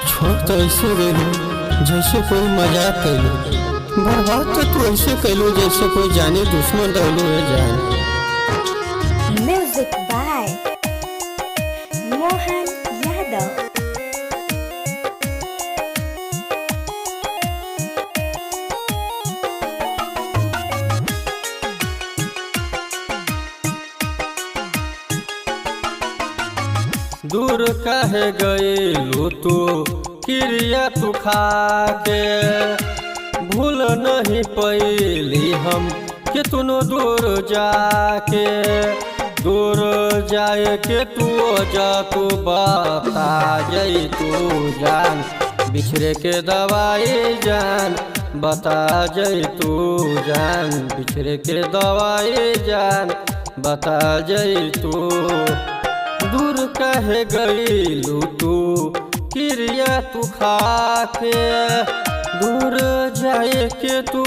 छोड़ तो ऐसे गेलू जैसे कोई मजाक कैलू। बर्बाद तो तू ऐसे कैलू जैसे कोई जाने दुश्मन रहलू है जान। Music by Mohan Yadav. दूर काहे गईलू तू क्रिया तू खा के, भूल नहीं पैली हम कि तुनो दूर जाके। दूर जाए के तू जा तू बता जई तू जान, बिछड़े के दवाई जान बता जई तू जान, बिछड़े के दवाई जान बता जई तू। दूर कहे गईलू तू क्रिया तू खा के, दूर जाए के तू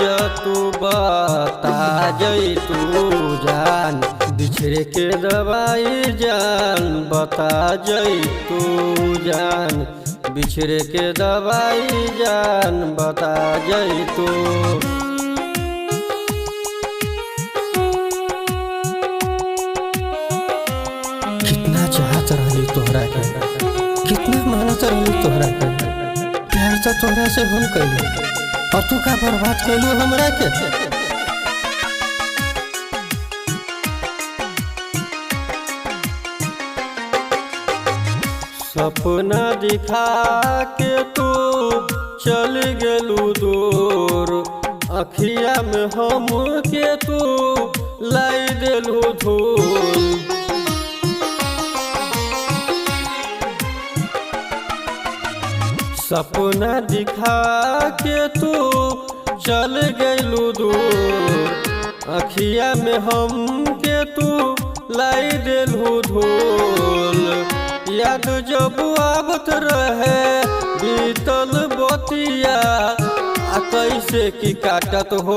जा तू बता जई तू जान, बिछड़े के दवाई जान बता जई तू जान, बिछड़े के दवाई जान बता जई तू। कितना चाहत रही तोहरा के, कितना मानत रही तोहरा के, प्यार तो तोहरा से हम कैलू और तू का बर्बाद कैलू हमरा के। सपना दिखा के तू चल गेलू दूर, अखिया में हम के तू लाई देलू धूल। सपना दिखा के तू चल गईलू दूर, अखिया में हम के तू लाई देलू धूल। याद जब आवत रहे बीतल बतिया, कैसे की काटत हो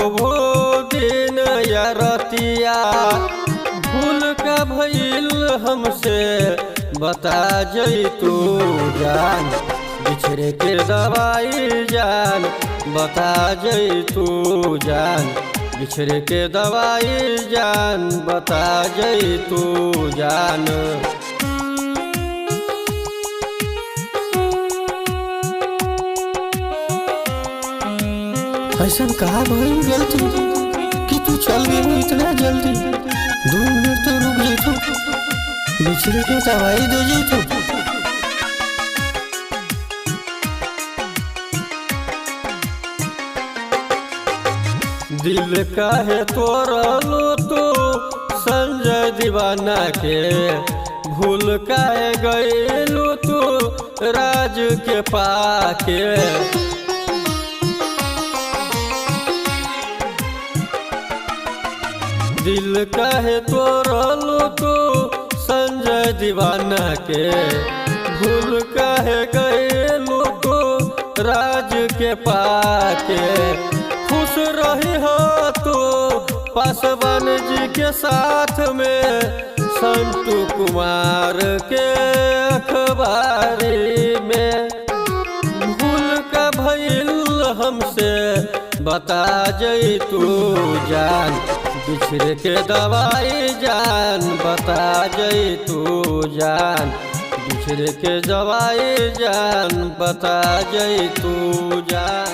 दिन या रतिया। भूल का भइल हमसे बता जई तू जान, बिछड़े के दवाई जान बता जई तू जान, बिछड़े के दवाई जान बता जई तू जान। ऐसा कहा भइल गलती कि तू चल गई इतना जल्दी। 2 मिनट तो रुक जैतो, बिछड़े के दवाई दे जैतो। दिल काहे तोड़लो तो संजय दीवाना के, भूल काहे गईलू तो राज के पाके। दिल काहे तोड़लो तो संजय दीवाना के, भूल काहे गईलू तो राज के पाके। खुश रही हो तो पासवान जी के साथ में, संतू कुमार के अखबारी में। भूल का भइल हमसे बता जई तू जान, बिछड़े के दवाई जान बता जई तू जान, बिछड़े के दवाई जान बता जई तू जान।